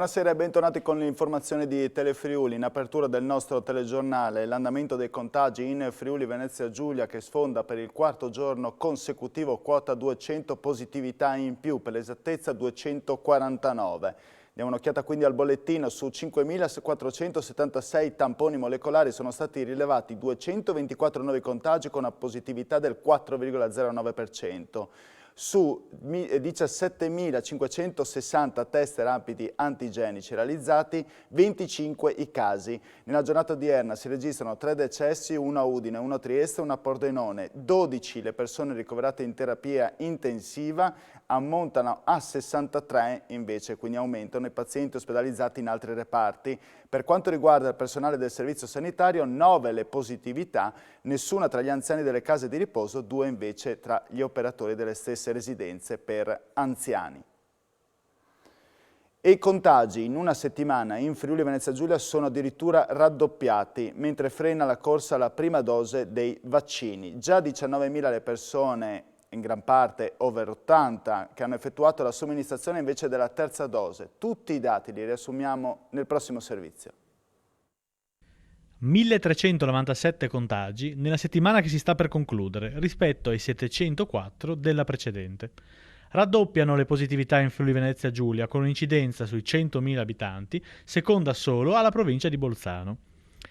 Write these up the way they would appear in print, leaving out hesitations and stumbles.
Buonasera e bentornati con l'informazione di Telefriuli. In apertura del nostro telegiornale, l'andamento dei contagi in Friuli Venezia Giulia che sfonda per il quarto giorno consecutivo quota 200 positività in più, per l'esattezza 249. Diamo un'occhiata quindi al bollettino. Su 5.476 tamponi molecolari sono stati rilevati 224 nuovi contagi con una positività del 4,09%. Su 17.560 test rapidi antigenici realizzati, 25 i casi. Nella giornata odierna si registrano 3 decessi, 1 a Udine, 1 a Trieste, 1 a Pordenone, 12 le persone ricoverate in terapia intensiva, ammontano a 63 invece, quindi aumentano i pazienti ospedalizzati in altri reparti. Per quanto riguarda il personale del servizio sanitario, 9 le positività, nessuna tra gli anziani delle case di riposo, 2 invece tra gli operatori delle stesse residenze per anziani. E i contagi in una settimana in Friuli Venezia Giulia sono addirittura raddoppiati, mentre frena la corsa alla prima dose dei vaccini. Già 19.000 le persone, in gran parte over 80, che hanno effettuato la somministrazione invece della terza dose. Tutti i dati li riassumiamo nel prossimo servizio. 1.397 contagi nella settimana che si sta per concludere rispetto ai 704 della precedente. Raddoppiano le positività in Friuli Venezia Giulia con un'incidenza sui 100.000 abitanti, seconda solo alla provincia di Bolzano.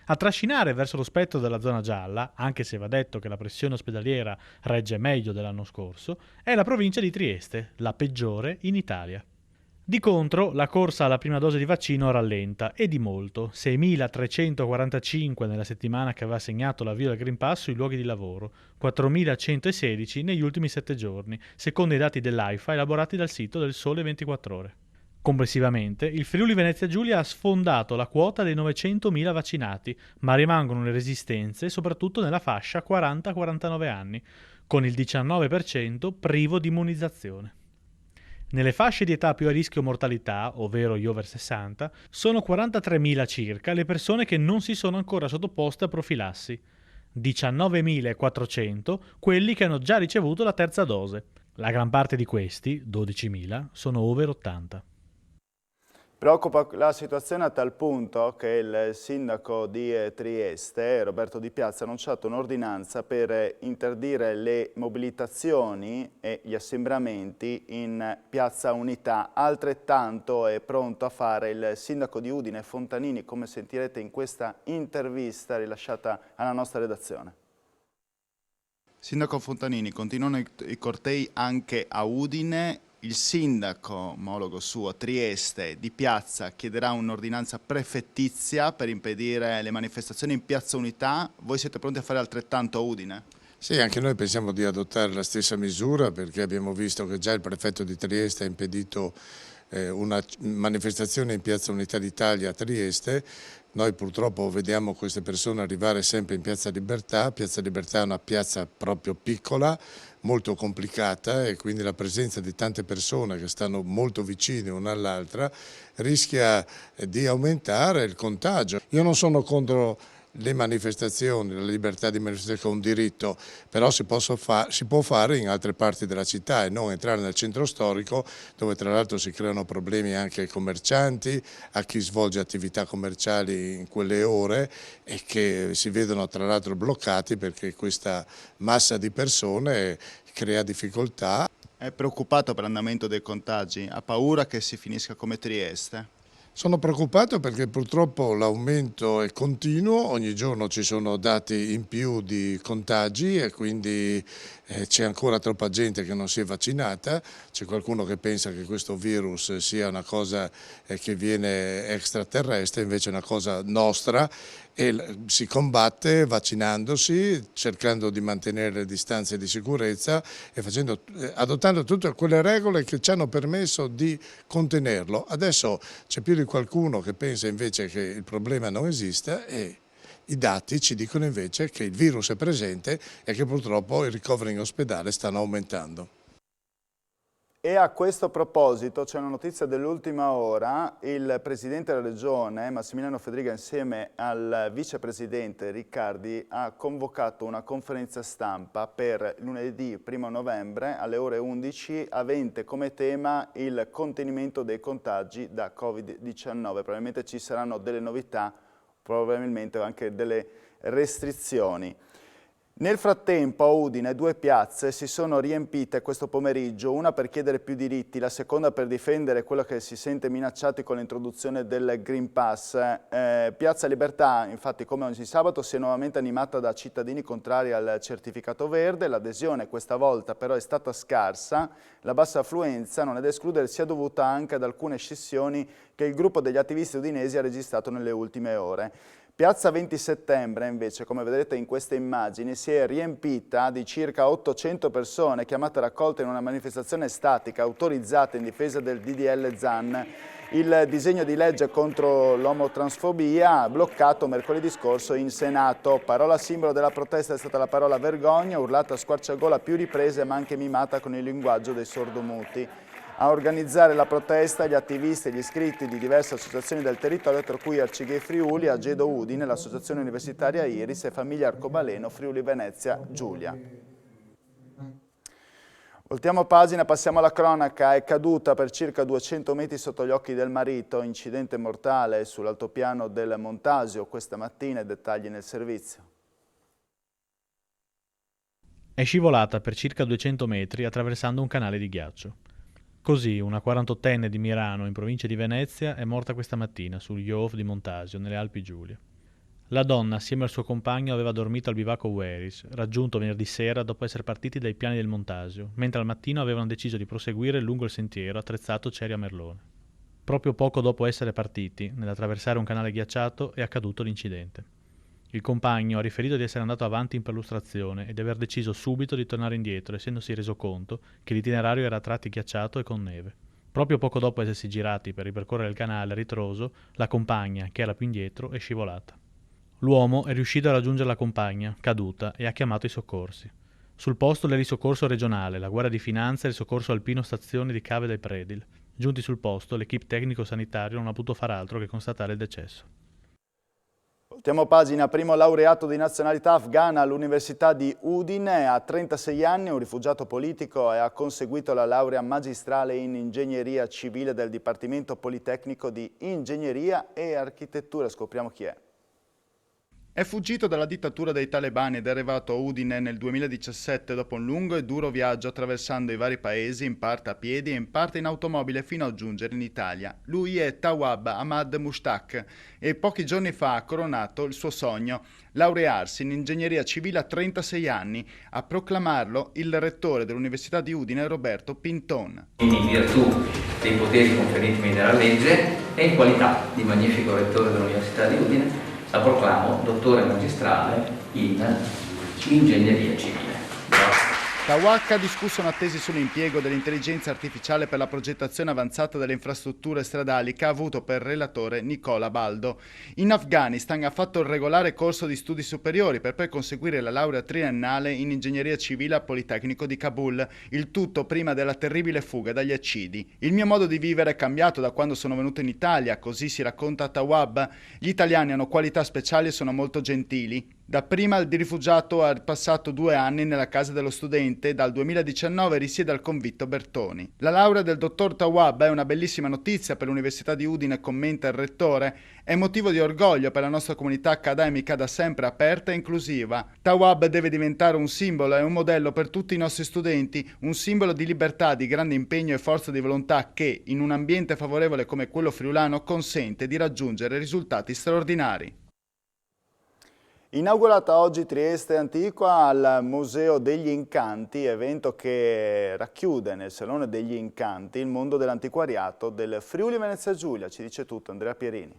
A trascinare verso lo spettro della zona gialla, anche se va detto che la pressione ospedaliera regge meglio dell'anno scorso, è la provincia di Trieste, la peggiore in Italia. Di contro, la corsa alla prima dose di vaccino rallenta, e di molto, 6.345 nella settimana che aveva segnato l'avvio del Green Pass sui luoghi di lavoro, 4.116 negli ultimi 7 giorni, secondo i dati dell'AIFA elaborati dal sito del Sole 24 Ore. Complessivamente, il Friuli Venezia Giulia ha sfondato la quota dei 900.000 vaccinati, ma rimangono le resistenze soprattutto nella fascia 40-49 anni, con il 19% privo di immunizzazione. Nelle fasce di età più a rischio mortalità, ovvero gli over 60, sono 43.000 circa le persone che non si sono ancora sottoposte a profilassi, 19.400 quelli che hanno già ricevuto la terza dose. La gran parte di questi, 12.000, sono over 80. Preoccupa la situazione a tal punto che il sindaco di Trieste, Roberto Di Piazza, ha annunciato un'ordinanza per interdire le mobilitazioni e gli assembramenti in Piazza Unità. Altrettanto è pronto a fare il sindaco di Udine, Fontanini, come sentirete in questa intervista rilasciata alla nostra redazione. Sindaco Fontanini, continuano i cortei anche a Udine. Il sindaco omologo suo, Trieste, Di Piazza, chiederà un'ordinanza prefettizia per impedire le manifestazioni in Piazza Unità. Voi siete pronti a fare altrettanto a Udine? Sì, anche noi pensiamo di adottare la stessa misura, perché abbiamo visto che già il prefetto di Trieste ha impedito una manifestazione in Piazza Unità d'Italia a Trieste. Noi purtroppo vediamo queste persone arrivare sempre in Piazza Libertà. Piazza Libertà è una piazza proprio piccola, molto complicata, e quindi la presenza di tante persone che stanno molto vicine una all'altra rischia di aumentare il contagio. Io non sono contro le manifestazioni, la libertà di manifestazione è un diritto, però si può fare in altre parti della città e non entrare nel centro storico, dove tra l'altro si creano problemi anche ai commercianti, a chi svolge attività commerciali in quelle ore, e che si vedono tra l'altro bloccati perché questa massa di persone crea difficoltà. È preoccupato per l'andamento dei contagi? Ha paura che si finisca come Trieste? Sono preoccupato perché purtroppo l'aumento è continuo, ogni giorno ci sono dati in più di contagi e quindi c'è ancora troppa gente che non si è vaccinata, c'è qualcuno che pensa che questo virus sia una cosa che viene extraterrestre, invece è una cosa nostra, e si combatte vaccinandosi, cercando di mantenere le distanze di sicurezza e adottando tutte quelle regole che ci hanno permesso di contenerlo. Adesso c'è più di qualcuno che pensa invece che il problema non esista, e i dati ci dicono invece che il virus è presente e che purtroppo i ricoveri in ospedale stanno aumentando. E a questo proposito c'è una notizia dell'ultima ora: il Presidente della Regione, Massimiliano Fedriga, insieme al Vicepresidente Riccardi, ha convocato una conferenza stampa per lunedì 1 novembre alle ore 11, avente come tema il contenimento dei contagi da Covid-19. Probabilmente ci saranno delle novità, probabilmente anche delle restrizioni. Nel frattempo a Udine 2 piazze si sono riempite questo pomeriggio, una per chiedere più diritti, la seconda per difendere quello che si sente minacciati con l'introduzione del Green Pass. Piazza Libertà, infatti, come ogni sabato, si è nuovamente animata da cittadini contrari al certificato verde. L'adesione questa volta però è stata scarsa. La bassa affluenza, non è da escludere, sia dovuta anche ad alcune scissioni che il gruppo degli attivisti udinesi ha registrato nelle ultime ore. Piazza 20 settembre, invece, come vedrete in queste immagini, si è riempita di circa 800 persone chiamate a raccolta in una manifestazione statica autorizzata in difesa del DDL Zan, il disegno di legge contro l'omotransfobia, bloccato mercoledì scorso in Senato. Parola simbolo della protesta è stata la parola vergogna, urlata a squarciagola a più riprese ma anche mimata con il linguaggio dei sordomuti. A organizzare la protesta gli attivisti e gli iscritti di diverse associazioni del territorio, tra cui Arcigay Friuli, Agedo Udine, l'Associazione Universitaria Iris e Famiglia Arcobaleno Friuli Venezia Giulia. Voltiamo pagina, passiamo alla cronaca. È caduta per circa 200 metri sotto gli occhi del marito, incidente mortale sull'altopiano del Montasio questa mattina, i dettagli nel servizio. È scivolata per circa 200 metri attraversando un canale di ghiaccio. Così, una 48enne di Mirano, in provincia di Venezia, è morta questa mattina sul Yof di Montasio, nelle Alpi Giulie. La donna, assieme al suo compagno, aveva dormito al bivacco Ueris, raggiunto venerdì sera dopo essere partiti dai piani del Montasio, mentre al mattino avevano deciso di proseguire lungo il sentiero attrezzato Ceria Merlone. Proprio poco dopo essere partiti, nell'attraversare un canale ghiacciato, è accaduto l'incidente. Il compagno ha riferito di essere andato avanti in perlustrazione e di aver deciso subito di tornare indietro, essendosi reso conto che l'itinerario era a tratti ghiacciato e con neve. Proprio poco dopo essersi girati per ripercorrere il canale a ritroso, la compagna, che era più indietro, è scivolata. L'uomo è riuscito a raggiungere la compagna, caduta, e ha chiamato i soccorsi. Sul posto l'elisoccorso regionale, la Guardia di Finanza e il soccorso alpino stazione di Cave dei Predil. Giunti sul posto, l'equipe tecnico-sanitario non ha potuto far altro che constatare il decesso. Voltiamo pagina, primo laureato di nazionalità afghana all'Università di Udine, ha 36 anni, un rifugiato politico e ha conseguito la laurea magistrale in ingegneria civile del Dipartimento Politecnico di Ingegneria e Architettura. Scopriamo chi è. È fuggito dalla dittatura dei talebani ed è arrivato a Udine nel 2017 dopo un lungo e duro viaggio attraversando i vari paesi, in parte a piedi e in parte in automobile, fino a giungere in Italia. Lui è Tawwab Ahmad Mushtaq e pochi giorni fa ha coronato il suo sogno, laurearsi in ingegneria civile a 36 anni. A proclamarlo il rettore dell'Università di Udine, Roberto Pinton. In virtù dei poteri conferitimi dalla legge e in qualità di magnifico rettore dell'Università di Udine, la proclamo dottore magistrale in ingegneria civile. Tawwab ha discusso una tesi sull'impiego dell'intelligenza artificiale per la progettazione avanzata delle infrastrutture stradali che ha avuto per relatore Nicola Baldo. In Afghanistan ha fatto il regolare corso di studi superiori per poi conseguire la laurea triennale in ingegneria civile al Politecnico di Kabul, il tutto prima della terribile fuga dagli accidi. Il mio modo di vivere è cambiato da quando sono venuto in Italia, così si racconta Tawwab. Gli italiani hanno qualità speciali e sono molto gentili. Dapprima il rifugiato ha passato 2 anni nella casa dello studente e dal 2019 risiede al convitto Bertoni. La laurea del dottor Tawwab è una bellissima notizia per l'Università di Udine, commenta il rettore. È motivo di orgoglio per la nostra comunità accademica da sempre aperta e inclusiva. Tawwab deve diventare un simbolo e un modello per tutti i nostri studenti, un simbolo di libertà, di grande impegno e forza di volontà che, in un ambiente favorevole come quello friulano, consente di raggiungere risultati straordinari. Inaugurata oggi Trieste Antiqua al Museo degli Incanti, evento che racchiude nel Salone degli Incanti il mondo dell'antiquariato del Friuli Venezia Giulia. Ci dice tutto Andrea Pierini.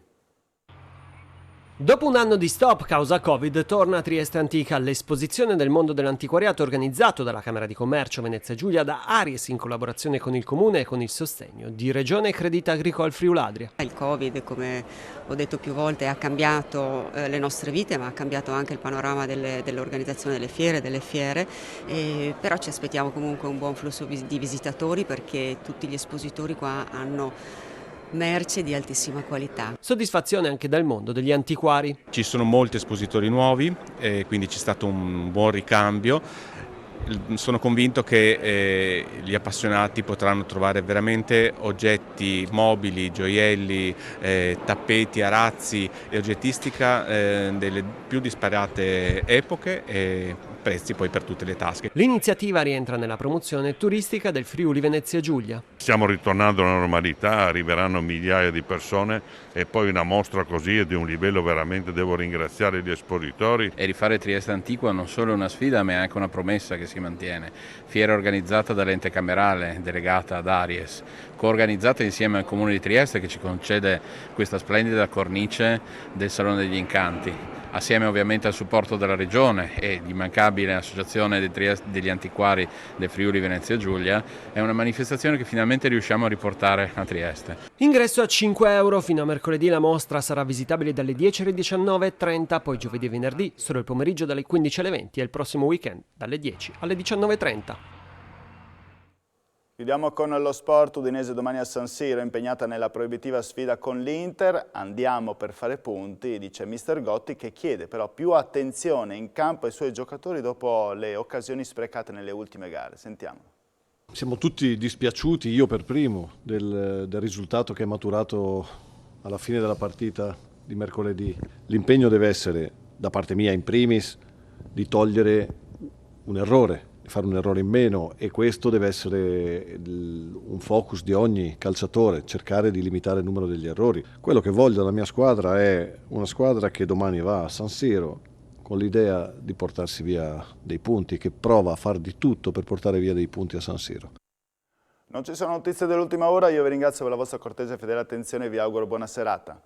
Dopo un anno di stop causa Covid, torna a Trieste Antica l'esposizione del mondo dell'antiquariato organizzato dalla Camera di Commercio Venezia Giulia da Aries in collaborazione con il Comune e con il sostegno di Regione Credit Agricole Friuladria. Il Covid, come ho detto più volte, ha cambiato le nostre vite, ma ha cambiato anche il panorama dell'organizzazione delle fiere, però ci aspettiamo comunque un buon flusso di visitatori perché tutti gli espositori qua hanno merce di altissima qualità. Soddisfazione anche dal mondo degli antiquari. Ci sono molti espositori nuovi, quindi c'è stato un buon ricambio. Sono convinto che gli appassionati potranno trovare veramente oggetti mobili, gioielli, tappeti, arazzi e oggettistica delle più disparate epoche e prezzi poi per tutte le tasche. L'iniziativa rientra nella promozione turistica del Friuli Venezia Giulia. Stiamo ritornando alla normalità, arriveranno migliaia di persone e poi una mostra così è di un livello veramente, devo ringraziare gli espositori. E rifare Trieste Antiqua non solo è una sfida ma è anche una promessa che si mantiene. Fiera organizzata dall'ente camerale, delegata ad Aries, coorganizzata insieme al Comune di Trieste che ci concede questa splendida cornice del Salone degli Incanti. Assieme ovviamente al supporto della Regione e l'immancabile Associazione degli Antiquari del Friuli Venezia Giulia, è una manifestazione che finalmente riusciamo a riportare a Trieste. Ingresso a 5 euro, fino a mercoledì la mostra sarà visitabile dalle 10 alle 19.30, poi giovedì e venerdì solo il pomeriggio dalle 15 alle 20 e il prossimo weekend dalle 10 alle 19.30. Chiudiamo con lo sport. Udinese domani a San Siro, impegnata nella proibitiva sfida con l'Inter. Andiamo per fare punti, dice mister Gotti, che chiede però più attenzione in campo ai suoi giocatori dopo le occasioni sprecate nelle ultime gare. Sentiamo. Siamo tutti dispiaciuti, io per primo, del risultato che è maturato alla fine della partita di mercoledì. L'impegno deve essere, da parte mia in primis, di togliere un errore, fare un errore in meno, e questo deve essere un focus di ogni calciatore, cercare di limitare il numero degli errori. Quello che voglio dalla mia squadra è una squadra che domani va a San Siro con l'idea di portarsi via dei punti, che prova a far di tutto per portare via dei punti a San Siro. Non ci sono notizie dell'ultima ora, io vi ringrazio per la vostra cortese e fedele attenzione e vi auguro buona serata.